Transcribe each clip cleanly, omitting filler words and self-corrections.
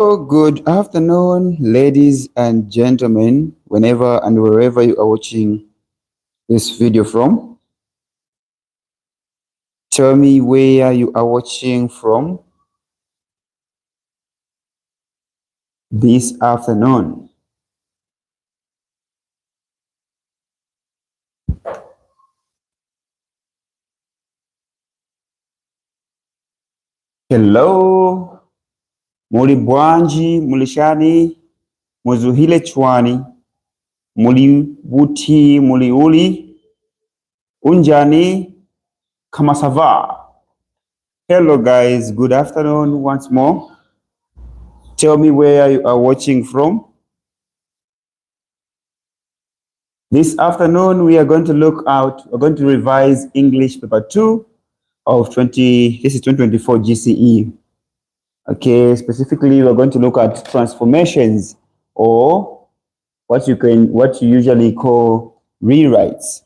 Good afternoon, ladies and gentlemen, whenever and wherever you are watching this video from. Tell me where you are watching from this afternoon. Hello, muli bwanji, mulishani, muzuhile chwani, muli buti, muli uli, unjani, kamasava. Hello guys, good afternoon once more. Tell me where you are watching from. This afternoon, we're going to revise English paper 2 of 2024 GCE. Okay, specifically, we're going to look at transformations, or what you usually call rewrites.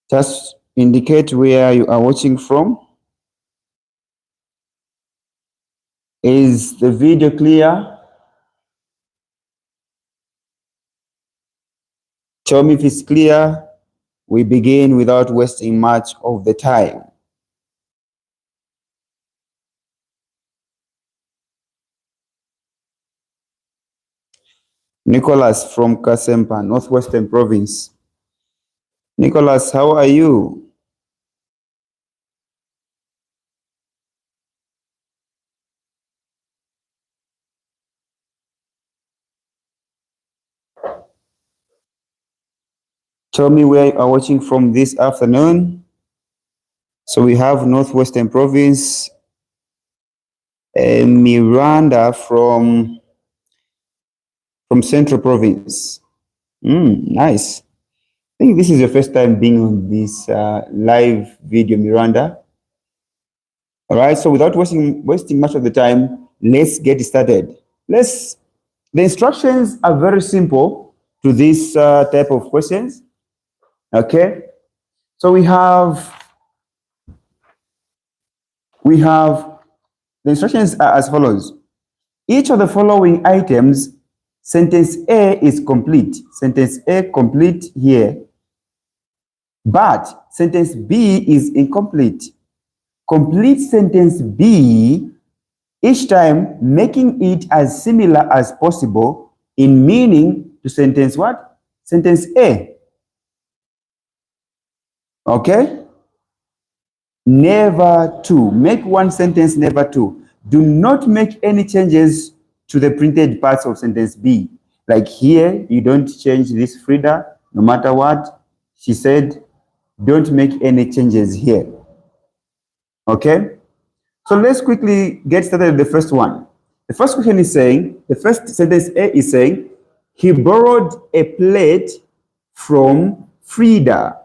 Just indicate where you are watching from. Is the video clear? Tell me if it's clear. We begin without wasting much of the time. Nicholas from Kasempa, Northwestern Province. Nicholas, how are you? Tell me where you are watching from this afternoon. So we have Northwestern Province, Miranda from Central Province. Nice. I think this is your first time being on this live video, Miranda. All right, so without wasting much of the time, let's get started. The instructions are very simple to this type of questions. Okay, so we have the instructions are as follows. Each of the following items, sentence A is complete. Sentence A complete here. But sentence B is incomplete. Complete sentence B, each time making it as similar as possible in meaning to sentence what? Sentence A. Okay? Never two. Make one sentence never two. Do not make any changes to the printed parts of sentence B. Like here, you don't change this Frida, no matter what she said. Don't make any changes here. Okay? So let's quickly get started with the first one. The first question is saying, the first sentence A is saying, he borrowed a plate from Frida.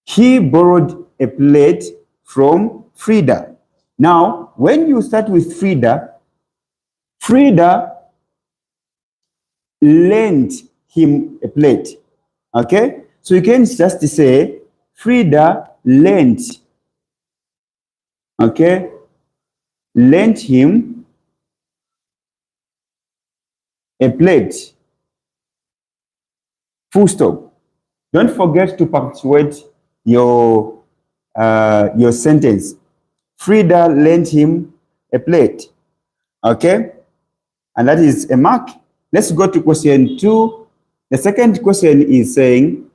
He borrowed a plate from Frida. Now, when you start with Frida, Frida lent him a plate. Okay? So you can just say, Frida lent. Okay? Lent him a plate. Full stop. Don't forget to punctuate your sentence. Frida lent him a plate. Okay? And that is a mark. Let's go to question 2. The second question is saying,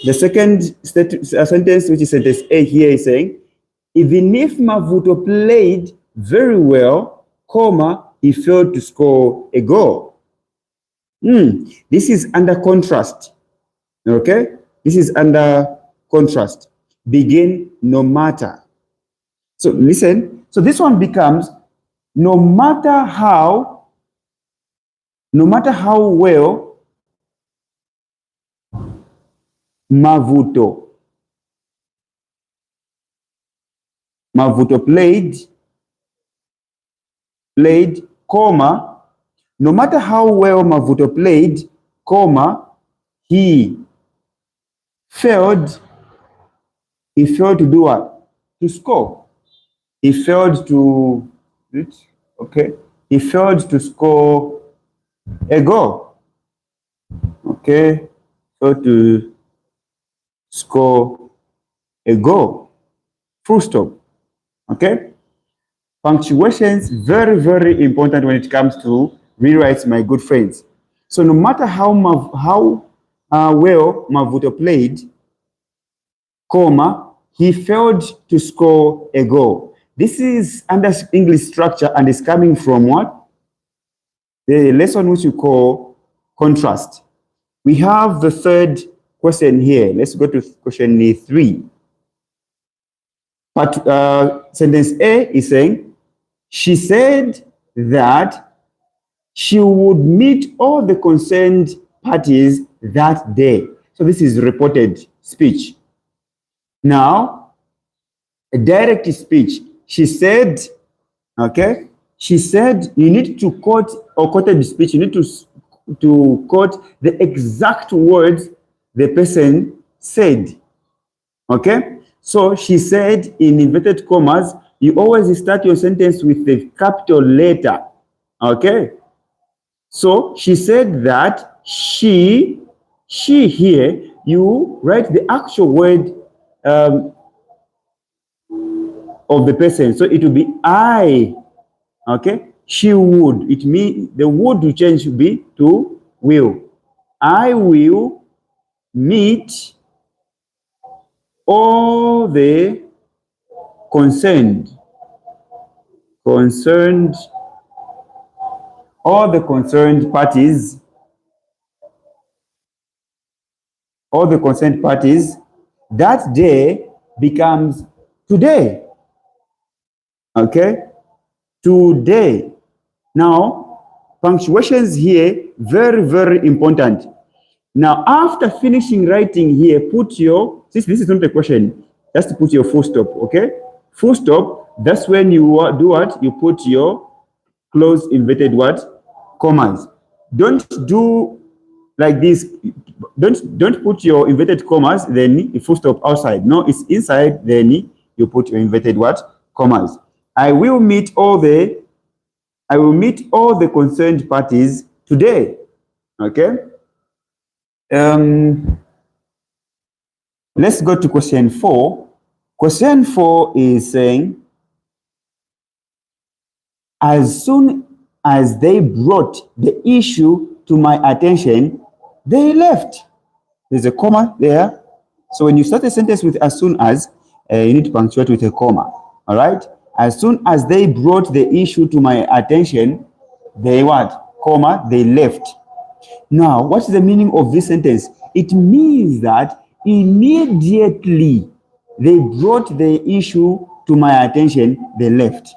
the second sentence, which is sentence A here, is saying, even if Mavuto played very well, he failed to score a goal. This is under contrast. Okay? This is under contrast. Begin no matter. So listen. So this one becomes no matter how well Mavuto played, no matter how well Mavuto played, he failed to do what? To score. He failed to Okay. He failed to score a goal. Okay. Failed to score a goal. Full stop. Okay. Punctuations, very, very important when it comes to rewrites, my good friends. So no matter how well Mavuto played, comma, he failed to score a goal. This is under English structure and is coming from what? The lesson which we call contrast. We have the third question here. Let's go to question 3. But sentence A is saying, she said that she would meet all the concerned parties that day. So this is reported speech. Now, a direct speech. She said, okay, she said you need to quote, or quoted speech, you need to quote the exact words the person said. Okay? So she said in inverted commas, you always start your sentence with the capital letter. Okay? So she said that she here, you write the actual word of the person. So it will be I. Okay? She would. It means the would will change to be to will. I will meet all the concerned, all the concerned parties, that day becomes today. Okay? Today. Now, punctuations here, very, very important. Now, after finishing writing here, put your, since this is not a question, just put your full stop, okay? Full stop, that's when you do what? You put your close inverted what? Commas. Don't do like this. Don't put your inverted commas, then full stop outside. No, it's inside, then you put your inverted what? Commas. I will meet all the concerned parties today. Okay? Let's go to question 4. Question 4 is saying, as soon as they brought the issue to my attention, they left. There's a comma there. So when you start a sentence with as soon as, you need to punctuate with a comma. All right? As soon as they brought the issue to my attention, they what? Comma, they left. Now, what's the meaning of this sentence? It means that immediately they brought the issue to my attention, they left.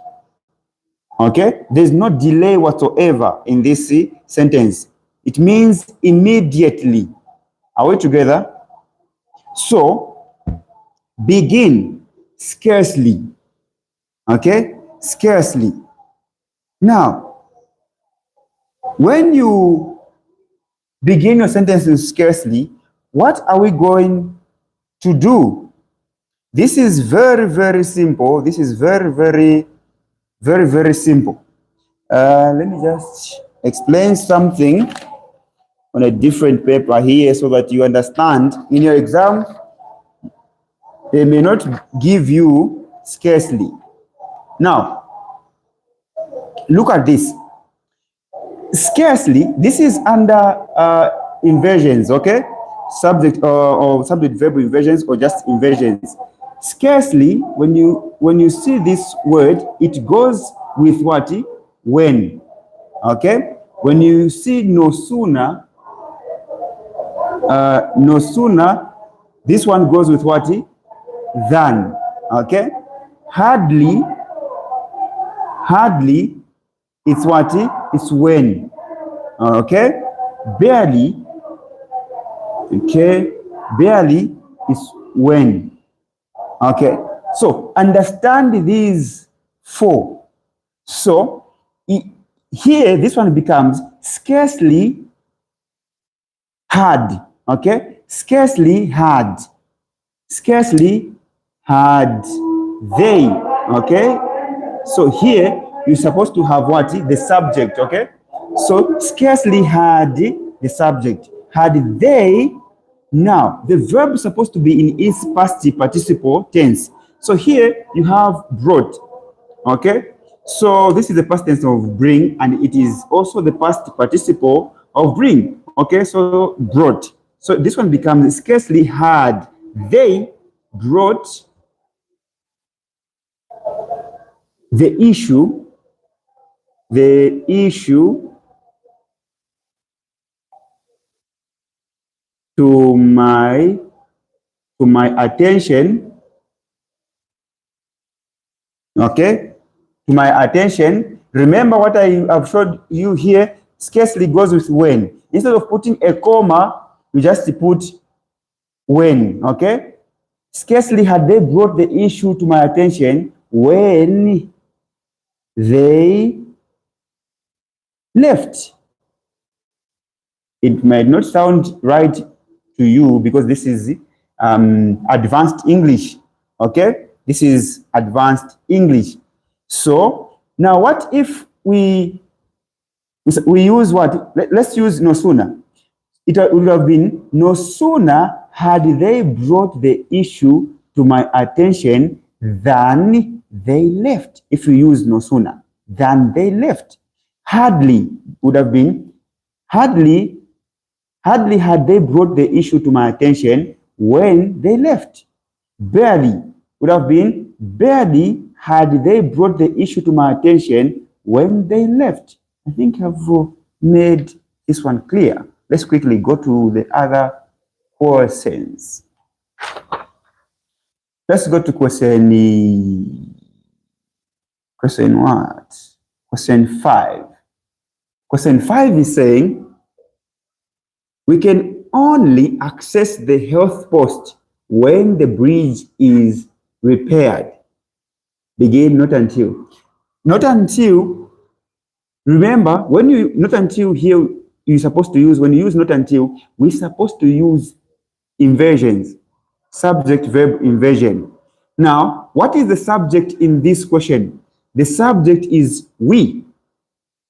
Okay? There's no delay whatsoever in this sentence. It means immediately. Are we together? So, begin, scarcely. Okay? Scarcely. Now, when you begin your sentence with scarcely, what are we going to do? This is very, very simple. This is very, very, very, very simple. Let me just explain something on a different paper here so that you understand. In your exam, they may not give you scarcely. Now, look at this. Scarcely, this is under inversions, okay? Subject or subject verb inversions or just inversions. Scarcely, when you see this word, it goes with what? When. Okay? When you see no sooner, this one goes with what? Than. Okay? Hardly, it's what? It's when. Okay? Barely, okay? Barely is when. Okay? So, understand these 4. So, here, this one becomes scarcely had. Okay? Scarcely had. Scarcely had they. Okay? So here, you're supposed to have what? The subject, okay? So scarcely had the subject. Had they, now the verb is supposed to be in its past participle tense. So here you have brought, okay? So this is the past tense of bring, and it is also the past participle of bring, okay? So brought. So this one becomes scarcely had they brought the issue to my attention, okay? To my attention. Remember what I have showed you here, scarcely goes with when. Instead of putting a comma, you just put when, okay? Scarcely had they brought the issue to my attention when they left. It might not sound right to you because this is advanced English, okay? This is advanced English. So now what if we use what? Let's use no sooner. It would have been no sooner had they brought the issue to my attention than they left. If we use no sooner than they left. Hardly would have been hardly had they brought the issue to my attention when they left. Barely would have been barely had they brought the issue to my attention when they left. I think I've made this one clear. Let's quickly go to the other questions. Let's go to question what? Question 5. Question 5 is saying, we can only access the health post when the bridge is repaired. Begin not until. Not until, remember, when you, not until here, you're supposed to use, when you use not until, we're supposed to use inversions, subject verb inversion. Now, what is the subject in this question? The subject is we,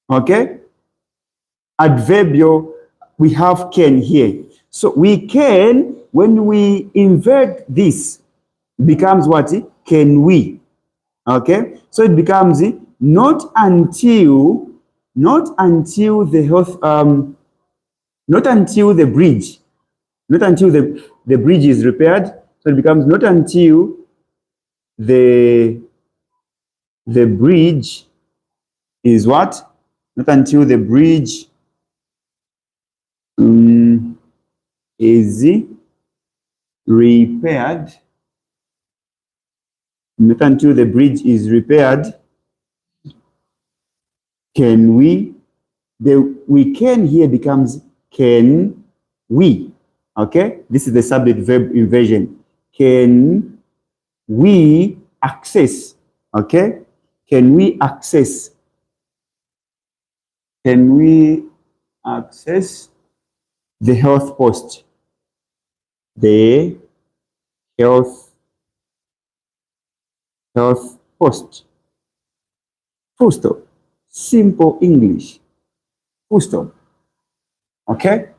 okay? Adverbial, we have can here. So we can, when we invert this, becomes what? Can we, okay? So it becomes not until the health, not until the bridge, not until the bridge is repaired. So it becomes not until the bridge is what? Not until the bridge is repaired. Not until the bridge is repaired can we. The we can here becomes can we. Okay, this is the subject verb inversion. Can we access? Okay, can we access? Can we access the health post? The health post. Full stop. Simple English. Full stop. Okay.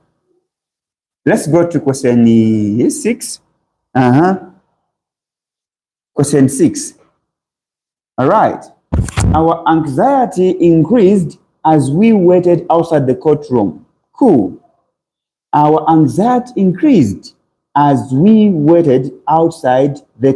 Let's go to question 6. Question 6. All right. Our anxiety increased as we waited outside the courtroom. Cool. Our anxiety increased as we waited outside the